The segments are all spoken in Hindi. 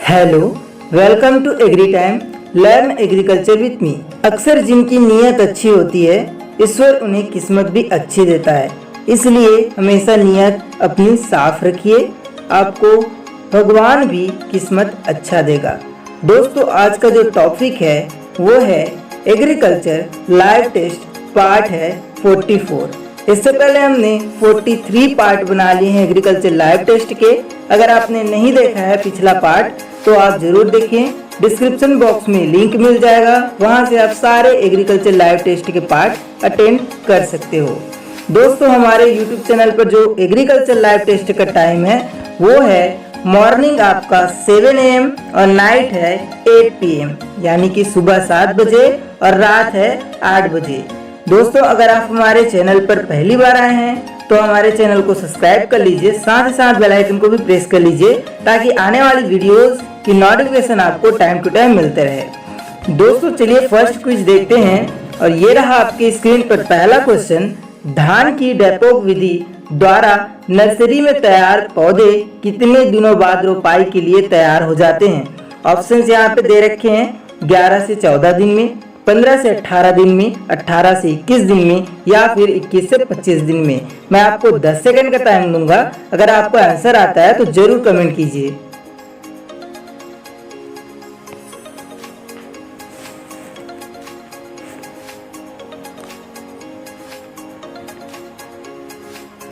Hello, welcome to agri time. Learn agriculture with me. अक्सर जिनकी नीयत अच्छी होती है, ईश्वर उन्हें किस्मत भी अच्छी देता है। इसलिए हमेशा नीयत अपनी साफ रखिए, आपको भगवान भी किस्मत अच्छा देगा। दोस्तों, आज का जो टॉपिक है वो है एग्रीकल्चर लाइव टेस्ट पार्ट है 44। इससे पहले हमने 43 पार्ट बना लिए हैं एग्रीकल्चर लाइव टेस्ट के। अगर आपने नहीं देखा है पिछला पार्ट तो आप जरूर देखें, डिस्क्रिप्शन बॉक्स में लिंक मिल जाएगा, वहां से आप सारे एग्रीकल्चर लाइव टेस्ट के पार्ट अटेंड कर सकते हो। दोस्तों, हमारे यूट्यूब चैनल पर जो एग्रीकल्चर लाइव टेस्ट का टाइम है वो है मॉर्निंग आपका 7 AM और नाइट है 8 PM, यानी कि सुबह 7 बजे और रात है 8 बजे। दोस्तों, अगर आप हमारे चैनल पर पहली बार आए हैं तो हमारे चैनल को सब्सक्राइब कर लीजिए, साथ ही साथ बेल आइकन को भी प्रेस कर लीजिए ताकि आने वाली वीडियोस की नोटिफिकेशन आपको टाइम टू टाइम मिलते रहे। दोस्तों, चलिए फर्स्ट क्विज देखते हैं और ये रहा आपकी स्क्रीन पर पहला क्वेश्चन। धान की डेपोक विधि द्वारा नर्सरी में तैयार पौधे कितने दिनों बाद रोपाई के लिए तैयार हो जाते हैं? ऑप्शन यहाँ पे दे रखे हैं 11 से 14 दिन में, 15 से 18 दिन में, 18 से 21 दिन में या फिर 21 से 25 दिन में। मैं आपको 10 सेकंड का टाइम दूंगा, अगर आपको आंसर आता है तो जरूर कमेंट कीजिए।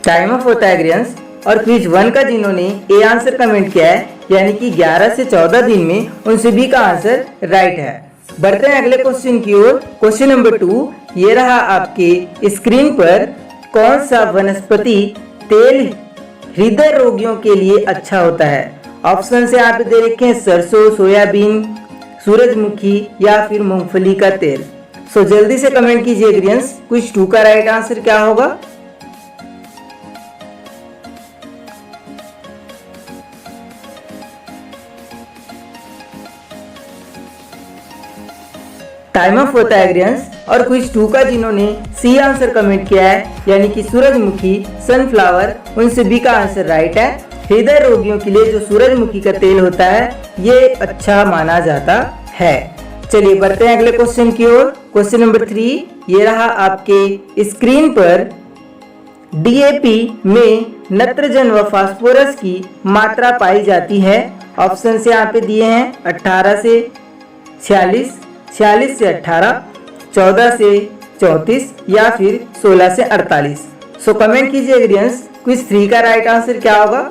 टाइम ऑफ होता है ग्रेंस। और क्विज 1 का जिन्होंने ए आंसर कमेंट किया है, यानी कि 11 से 14 दिन में, उन सभी का आंसर राइट है। बढ़ते हैं अगले क्वेश्चन की ओर। क्वेश्चन नंबर 2 ये रहा आपके स्क्रीन पर। कौन सा वनस्पति तेल हृदय रोगियों के लिए अच्छा होता है? ऑप्शन से आप दे रखे हैं सरसों, सोयाबीन, सूरजमुखी या फिर मूंगफली का तेल। सो जल्दी से कमेंट कीजिए ग्रीन्स, क्विज 2 का राइट आंसर क्या होगा? टाइम ऑफ होता है ग्रेंस। और क्विज 2 का जिन्होंने सी आंसर कमेंट किया है, यानी कि सूरजमुखी, सनफ्लावर, उन सभी का आंसर राइट है। हृदय रोगियों के लिए जो सूरजमुखी का तेल होता है ये अच्छा माना जाता है। चलिए बढ़ते हैं अगले क्वेश्चन की ओर। क्वेश्चन नंबर 3 ये रहा आपके स्क्रीन पर। डीएपी में नत्रजन व फास्फोरस की मात्रा पाई जाती है। ऑप्शन से यहाँ पे दिए हैं 18 से 46, 46 से 18, 14 से 34 या फिर 16 से 48। सो कमेंट कीजिए ग्रीन्स, क्विज 3 का राइट आंसर क्या होगा?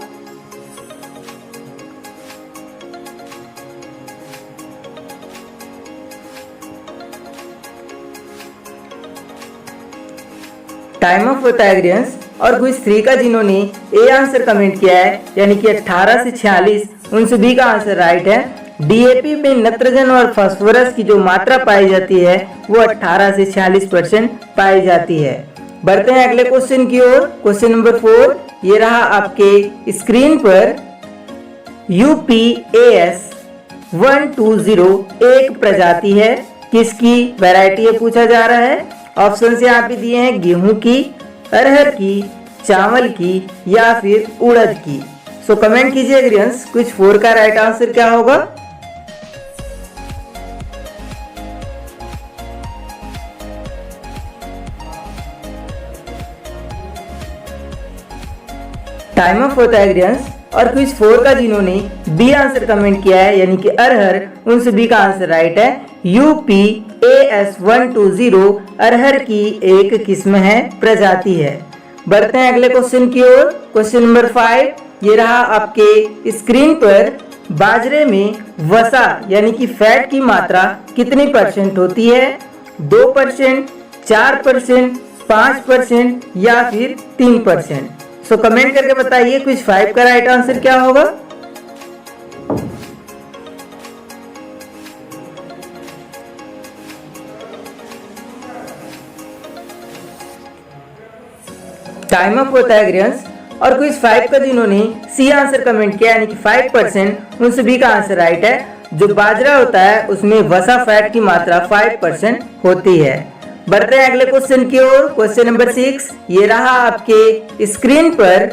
टाइम ऑफ होता है ग्रीन्स। और क्विज 3 का जिन्होंने ए आंसर कमेंट किया है, यानी कि 18 से 46, उन सभी का आंसर राइट है। डीएपी में नत्रजन और फास्फोरस की जो मात्रा पाई जाती है वो 18 से 46% पाई जाती है। बढ़ते हैं अगले क्वेश्चन की ओर। क्वेश्चन नंबर 4 ये रहा आपके स्क्रीन पर। UPAS 120 एक प्रजाति है, किसकी वैरायटी है पूछा जा रहा है। ऑप्शन से यहाँ पे दिए हैं गेहूं की, अरहर की, चावल की या फिर उड़द की। सो कमेंट कीजिए ग्रीन्स, क्विज 4 का राइट आंसर क्या होगा? टाइम ऑफ होता है ग्रीन्स। और क्विज 4 का जिन्होंने बी आंसर कमेंट किया है, यानी कि अरहर, उन सभी का आंसर राइट है। UPAS 120 अरहर की एक किस्म है, प्रजाति है। बढ़ते हैं अगले क्वेश्चन की ओर। क्वेश्चन नंबर 5 ये रहा आपके स्क्रीन पर। बाजरे में वसा यानी कि फैट की मात्रा कितनी % होती है? 2%, 4%, 5% या फिर 3%। सो कमेंट करके बताइए क्विज 5 का राइट आंसर क्या होगा? टाइम अप होता है ग्रीन्स। और क्विज 5 का जिन्होंने सी आंसर कमेंट किया, यानी कि 5%, उन सभी का आंसर राइट है। जो बाजरा होता है उसमें वसा फैट की मात्रा 5% होती है। बढ़ते हैं अगले क्वेश्चन की ओर। क्वेश्चन नंबर 6 ये रहा आपके स्क्रीन पर।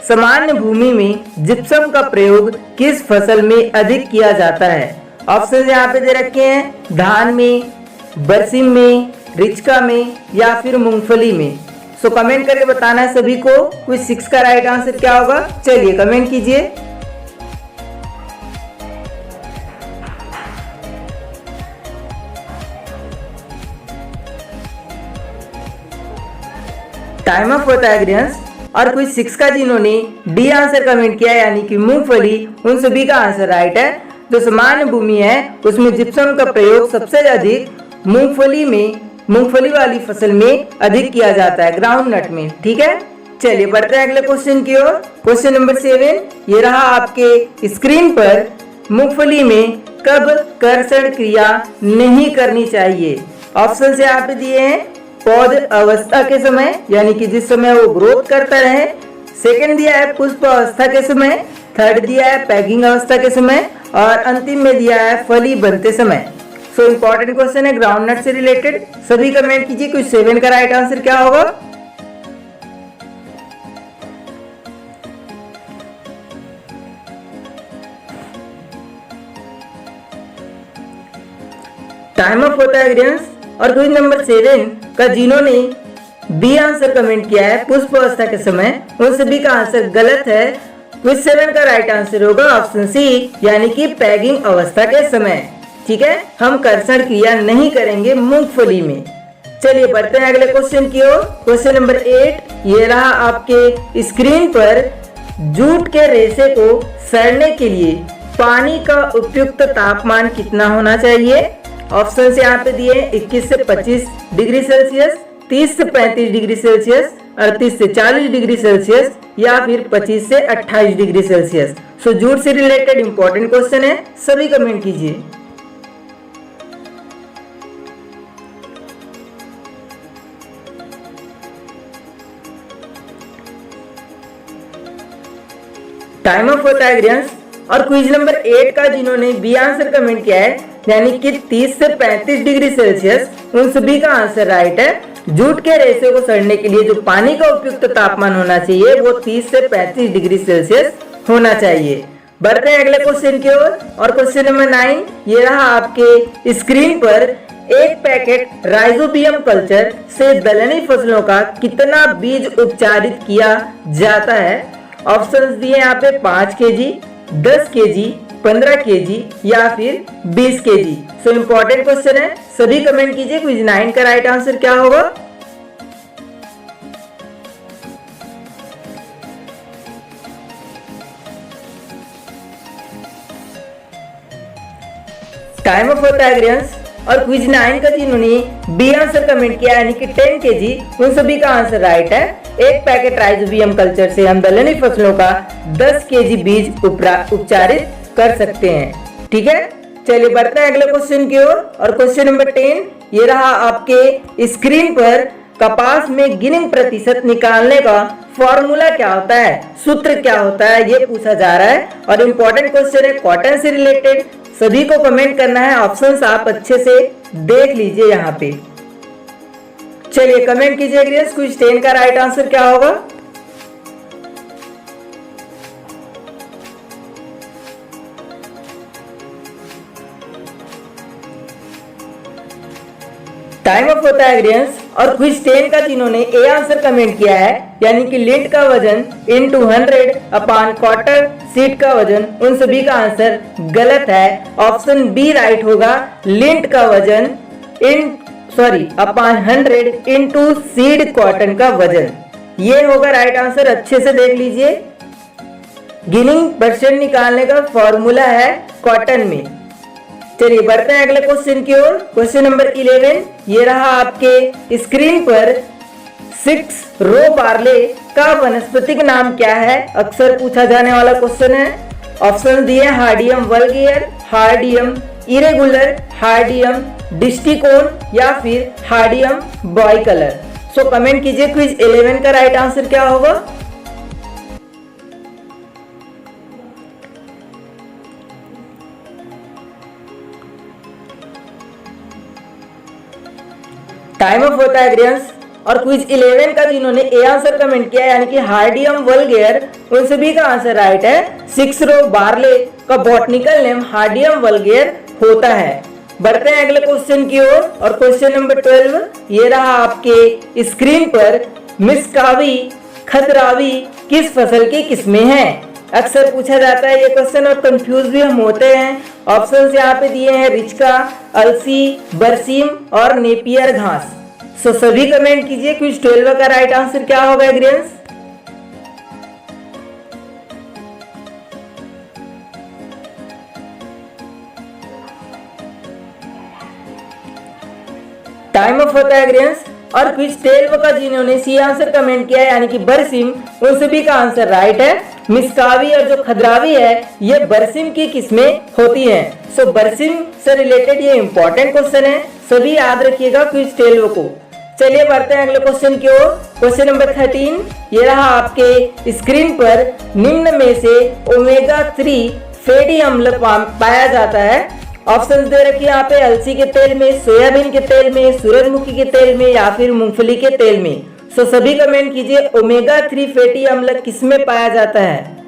सामान्य भूमि में जिप्सम का प्रयोग किस फसल में अधिक किया जाता है? ऑप्शन यहाँ पे दे रखे हैं, धान में, बरसीम में, रिचका में या फिर मूंगफली में। सो कमेंट करके बताना है सभी को क्विज 6 का राइट आंसर क्या होगा। चलिए कमेंट कीजिए। टाइम अप होता है ग्रेंस। और क्विज 6 का जिन्होंने डी आंसर कमेंट किया यानी कि मूंगफली, उन सभी का आंसर राइट है। जो सामान्य भूमि है उसमें जिप्सम का प्रयोग सबसे अधिक मूंगफली में, मूंगफली वाली फसल में अधिक किया जाता है, ग्राउंड नट में। ठीक है, चलिए बढ़ते हैं अगले क्वेश्चन की ओर। क्वेश्चन नंबर 7 ये रहा आपके स्क्रीन पर। मूंगफली में कब कर्षण क्रिया नहीं करनी चाहिए? ऑप्शन से आप दिए हैं, पौध अवस्था के समय यानी कि जिस समय वो ग्रोथ करता रहे। सेकंड दिया है पुष्प अवस्था के समय। थर्ड दिया है पैकिंग अवस्था के समय। और अंतिम में दिया है फली बनते समय। सो इम्पोर्टेंट क्वेश्चन है ग्राउंड नट से रिलेटेड। सभी कमेंट कीजिए क्विज 7 का राइट आंसर क्या होगा। टाइम अप होता है ग्रेंस। और क्वेश्चन नंबर 7 का जिन्होंने बी आंसर कमेंट किया है पुष्प अवस्था के समय, उन सभी का आंसर गलत है। क्विज 7 का राइट आंसर होगा ऑप्शन सी यानी कि पैकिंग अवस्था के समय। ठीक है, हम कर्षण क्रिया नहीं करेंगे मूंगफली में। चलिए बढ़ते हैं अगले क्वेश्चन की ओर। क्वेश्चन नंबर 8 ये रहा आपके स्क्रीन पर। जूट के रेशे को सड़ने के लिए पानी का उपयुक्त तापमान कितना होना चाहिए? ऑप्शन से यहाँ पे दिए 21 से 25 डिग्री सेल्सियस, 30 से 35 डिग्री सेल्सियस, 38 से 40 डिग्री सेल्सियस या फिर 25 से 28 डिग्री सेल्सियस। सो जूट से रिलेटेड इंपॉर्टेंट क्वेश्चन है, सभी कमेंट कीजिए। टाइम अप होता है ग्रेंस। और क्विज नंबर 8 का जिन्होंने बी आंसर कमेंट किया है यानी कि 30 से 35 डिग्री सेल्सियस, उन सभी का आंसर राइट है। जूट के रेशे को सड़ने के लिए जो पानी का उपयुक्त तापमान होना चाहिए वो 30 से 35 डिग्री सेल्सियस होना चाहिए। बढ़ते हैं अगले क्वेश्चन की ओर। और क्वेश्चन नंबर 9 ये रहा आपके स्क्रीन पर। एक पैकेट राइजोबियम कल्चर से दलहनी फसलों का कितना बीज उपचारित किया जाता है? ऑप्शंस दिए यहाँ पे 5 केजी, 10 केजी, 15 केजी या फिर 20 केजी। सो इम्पोर्टेंट क्वेश्चन है, सभी कमेंट कीजिए क्विज 9 का राइट आंसर क्या होगा। टाइम अप होता है ग्रेंस। और क्विज 9 का जिन्होंने बी आंसर कमेंट किया यानी कि 10 केजी, उन सभी का आंसर राइट है। एक पैकेट राइजोबियम कल्चर से हम दलहनी फसलों का 10 केजी बीज उपचारित कर सकते हैं। ठीक है, चलिए बढ़ते हैं अगले क्वेश्चन की ओर। और क्वेश्चन नंबर 10 ये रहा आपके स्क्रीन पर। कपास में गिनिंग प्रतिशत निकालने का फॉर्मूला क्या होता है, सूत्र क्या होता है, ये पूछा जा रहा है। और इम्पोर्टेंट क्वेश्चन है कॉटन से रिलेटेड। सभी को कमेंट करना है, ऑप्शंस आप अच्छे से देख लीजिए यहाँ पे। चलिए कमेंट कीजिए ग्रेस क्विज 10 का राइट आंसर क्या होगा। टाइम अप होता है ग्रेस। और क्विज 10 का जिन्होंने ए आंसर कमेंट किया है यानी कि लिंट का वजन इन 100 अपॉन कॉटन सीड का वजन, उन सभी का आंसर गलत है। ऑप्शन बी राइट होगा, लिंट का वजन अपॉन 100 इंटू सीड कॉटन का वजन, ये होगा राइट आंसर। अच्छे से देख लीजिए, गिनिंग परसेंट निकालने का फॉर्मूला है कॉटन में। चलिए बढ़ते हैं अगले क्वेश्चन की ओर। क्वेश्चन नंबर 11 ये रहा आपके स्क्रीन पर। 6 रो बार्ले का वनस्पतिक नाम क्या है? अक्सर पूछा जाने वाला क्वेश्चन है। ऑप्शन दिए हार्डियम वल्गेयर, हार्डियम इरेगुलर, हार्डियम डिस्टिकोन या फिर हार्डियम बाइकलर। सो कमेंट कीजिए क्विज 11 का राइट आंसर क्या होगा। टाइम अप होता है ग्रेंस। और क्विज 11 का जिन्होंने ए आंसर कमेंट किया यानी कि हार्डियम वल्गेर, उन सभी का आंसर राइट है। 6 रो बार्ले का बॉटनिकल नेम हार्डियम वल्गेर होता है। बढ़ते हैं अगले क्वेश्चन की ओर और क्वेश्चन नंबर 12 ये रहा आपके स्क्रीन पर। मिसकावी खतरावी किस फसल की किस्में हैं? अक्सर पूछा जाता है ये क्वेश्चन और कंफ्यूज भी हम होते हैं। ऑप्शंस यहाँ पे दिए हैं रिचका, अलसी, बरसीम और नेपियर घास। सो सभी कमेंट कीजिए क्विज 12 का राइट आंसर क्या होगा एग्रीएंस। टाइम ऑफ होता है एग्रीएंस। और क्विज 12 का जिन्होंने सी आंसर कमेंट किया है यानी कि बरसीम, उन सभी का आंसर राइट है। मिसकावी और जो खद्रावी है ये बरसीम की किस्में होती हैं। सो बरसीम से रिलेटेड ये इंपॉर्टेंट क्वेश्चन है, सभी याद रखिएगा क्विज 12 को। चलिए बढ़ते हैं अगले क्वेश्चन की ओर। क्वेश्चन नंबर 13 ये रहा आपके स्क्रीन पर। निम्न में से ओमेगा 3 फैटी अम्ल पाया जाता है। ऑप्शंस दे रखिए यहाँ पे अलसी के तेल में, सोयाबीन के तेल में, सूरजमुखी के तेल में या फिर मूंगफली के तेल में। सो सभी कमेंट कीजिए ओमेगा 3 फैटी अम्ल किसमें पाया जाता है।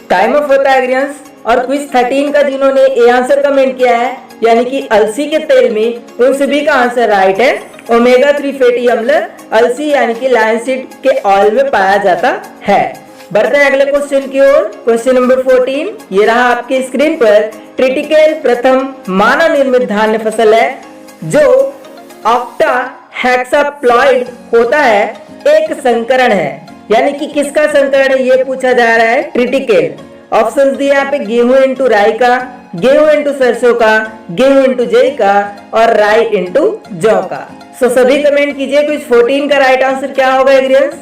टाइम ऑफ होता है एग्रीएंस। और क्विज 13 का जिन्होंने ए आंसर कमेंट किया है यानी कि अलसी के तेल में, उन सभी का आंसर राइट है। ओमेगा 3 फैटी अम्ल अलसी यानी कि लायनसीड के ऑयल में पाया जाता है। बढ़ते हैं अगले क्वेश्चन की ओर। क्वेश्चन नंबर 14 ये रहा आपके स्क्रीन पर। ट्रिटिकेल प्रथम मानव निर्मित धान्य फसल है जो ऑक्टा हेक्साप्लॉइड होता है, एक संकरण है। यानी कि किसका संकरण है ये पूछा जा रहा है, ट्रिटिकेल। ऑप्शंस दिए यहाँ पे गेहूं इंटू राई का, गेहूं इंटू सरसों का, गेहूं इंटू जई का और राई इंटू जौ का। सो सभी कमेंट कीजिए क्विज 14 का राइट आंसर क्या होगा एग्रीएंस।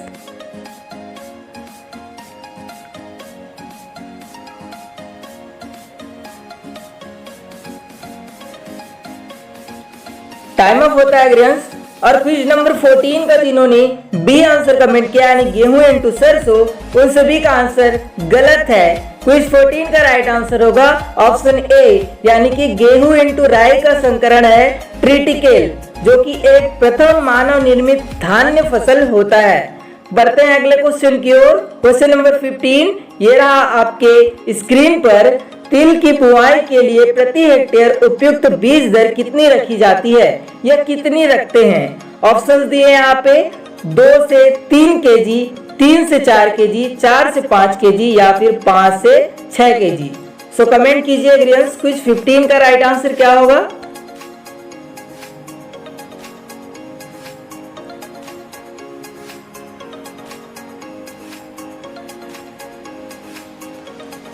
टाइम ऑफ होता है एग्रीएंस। और क्विज नंबर 14 का जिन्होंने बी आंसर कमेंट किया यानी गेहूं इंटू सरसों, उन सभी का आंसर गलत है। क्विज 14 का राइट आंसर होगा ऑप्शन ए यानी कि गेहूं इंटू राई का संकरण है ट्रिटिकेल, जो कि एक प्रथम मानव निर्मित धान्य फसल होता है। बढ़ते हैं अगले क्वेश्चन की ओर। क्वेश्चन नंबर 15 ये रहा आपके स्क्रीन पर। तिल की बुआई के लिए प्रति हेक्टेयर उपयुक्त बीज दर कितनी रखी जाती है या कितनी रखते हैं? ऑप्शंस दिए यहाँ पे 2 से 3 केजी, 3 से 4 केजी, 4 से 5 केजी या फिर 5 से 6 केजी। सो कमेंट कीजिए एग्रीएंस क्विज 15 का राइट आंसर क्या होगा।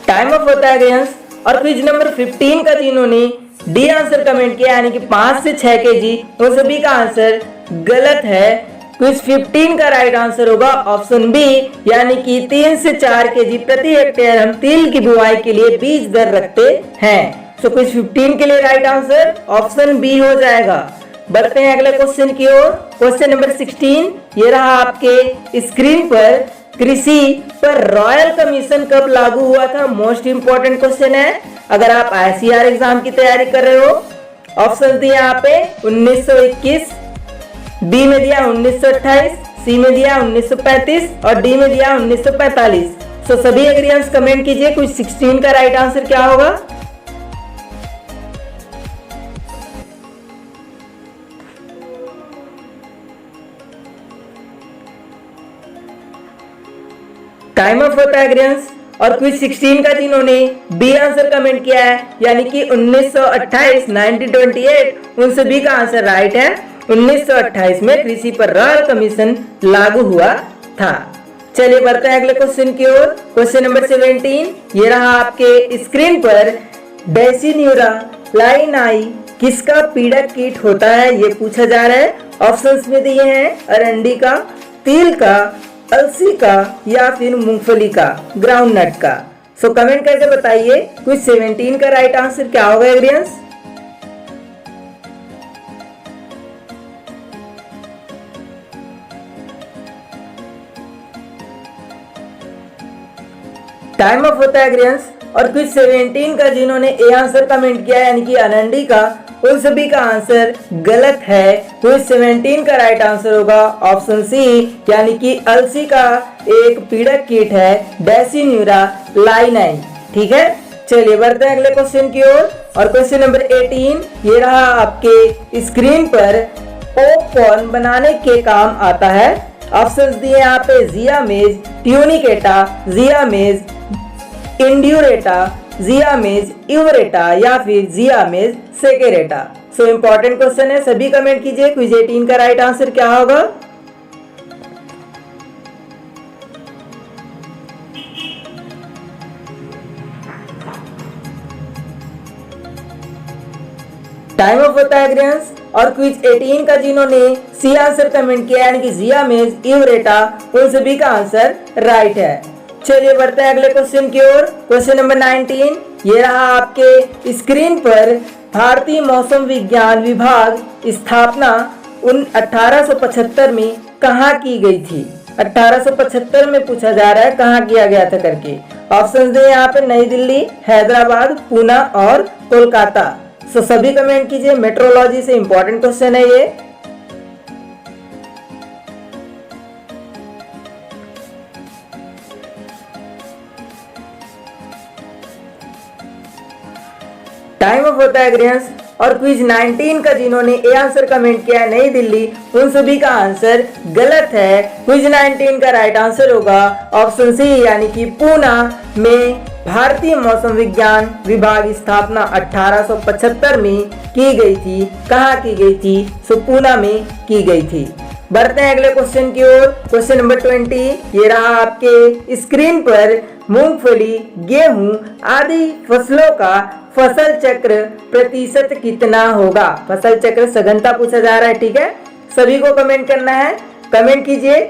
टाइम ऑफ होता है एग्रीएंस। और क्विज नंबर 15 का जिन्होंने डी आंसर कमेंट किया यानी कि 5 से 6 केजी, उन सभी का आंसर गलत है। क्विज 15 का राइट आंसर होगा ऑप्शन बी यानी कि 3 से 4 केजी प्रति हेक्टेयर हम तिल की बुआई के लिए बीज दर रखते हैं। सो क्विज 15 के लिए राइट आंसर ऑप्शन बी हो जाएगा। बढ़ते हैं अगले क्वेश्चन की ओर। क्वेश्चन नंबर 16 ये रहा आपके स्क्रीन पर। कृषि पर रॉयल कमीशन कब लागू हुआ था? मोस्ट इंपोर्टेंट क्वेश्चन है अगर आप आईसीआर एग्जाम की तैयारी कर रहे हो। ऑप्शन दिया यहाँ पे 1921, बी में दिया 1928, सी में दिया 1935 और डी में दिया 1945। सो सभी एग्रीएंस कमेंट कीजिए कुछ 16 का राइट आंसर क्या होगा। टाइम ऑफ होता है एग्रीएंस। और क्विज 16 का जिन्होंने बी आंसर कमेंट किया है यानी कि 1928 1928, उन सभी का आंसर राइट है। 1928 में कृषि पर रॉयल कमीशन लागू हुआ था। चलिए बढ़ते हैं अगले क्वेश्चन की ओर। क्वेश्चन नंबर 17 ये रहा आपके स्क्रीन पर। डेसिन्यूरा लाइनाई किसका पीड़क कीट होता है ये पूछा जा रहा है। ऑप्शंस में दिए हैं अरंडी का, तिल का, अलसी का या फिर मूंगफली का, ग्राउंडनट का। सो कमेंट करके बताइए क्विज 17 का राइट आंसर क्या होगा एग्रीएंस। टाइम अप होता है ग्रेंस। और क्विज 17 का जिन्होंने ए आंसर कमेंट किया यानी कि आनंदी का, उन सभी का आंसर गलत है। क्विज 17 का राइट आंसर होगा ऑप्शन सी यानी कि अलसी का एक पीड़क कीट है डेसिन्यूरा लाइनाई। ठीक है, चलिए बढ़ते हैं अगले क्वेश्चन की ओर। और क्वेश्चन नंबर 18 ये रहा आपके स्क्रीन पर। पॉपकॉर्न बनाने के काम आता है। ऑप्शंस दिए यहाँ पे जियामेज, ट्यूनिकेटा, जियामेज इंड्यूरेटा, जियामेज यूरेटा या फिर जियामेज सेकेरेटा। सो इंपॉर्टेंट क्वेश्चन है, सभी कमेंट कीजिए क्विज 18 का राइट आंसर क्या होगा। टाइम अप होता है ग्रेंस। और क्विज 18 का जिन्होंने सी आंसर कमेंट किया यानी कि जियामेज यूरेटा, उन सभी का आंसर राइट है। चलिए बढ़ते हैं अगले क्वेश्चन की ओर। क्वेश्चन नंबर 19 ये रहा आपके स्क्रीन पर। भारतीय मौसम विज्ञान विभाग स्थापना 1875 में कहाँ की गई थी। 1875 में पूछा जा रहा है कहाँ किया गया था करके। ऑप्शन दे यहाँ पे नई दिल्ली, हैदराबाद, पूना और कोलकाता। सो सभी कमेंट कीजिए, मेट्रोलॉजी से इंपॉर्टेंट क्वेश्चन है ये। टाइम अप होता है ग्रेंस। और क्विज 19 का जिन्होंने ए आंसर कमेंट किया नई दिल्ली, उन सभी का आंसर गलत है। क्विज 19 का राइट आंसर होगा ऑप्शन सी यानी कि पूना में भारतीय मौसम विज्ञान विभाग स्थापना 1875 में की गई थी। कहाँ की गई थी? सो पूना में की गई थी। बढ़ते हैं अगले क्वेश्चन की ओर। क्वेश्चन नंबर 20 ये रहा आपके स्क्रीन पर। मूंगफली, गेहूं आदि फसलों का फसल चक्र प्रतिशत कितना होगा। फसल चक्र सघनता पूछा जा रहा है। ठीक है, सभी को कमेंट करना है, कमेंट कीजिए।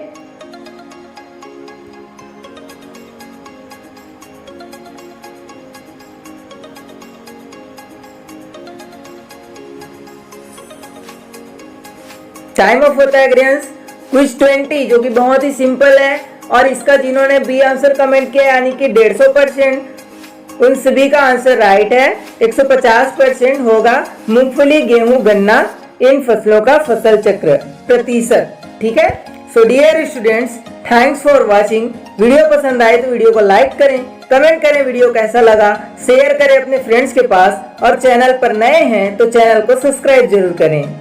टाइम ऑफ होता है ग्रेंस। क्विज 20 जो कि बहुत ही सिंपल है और इसका जिन्होंने बी आंसर कमेंट किया यानी कि 150%, उन सभी का आंसर राइट है। 150% होगा मूंगफली, गेहूं, गन्ना इन फसलों का फसल चक्र प्रतिशत। ठीक है, so dear students, thanks for watching. Video पसंद आए तो वीडियो को लाइक करें, कमेंट करें वीडियो कैसा लगा, शेयर करें अपने फ्रेंड्स के पास और चैनल पर नए हैं तो चैनल को सब्सक्राइब जरूर करें।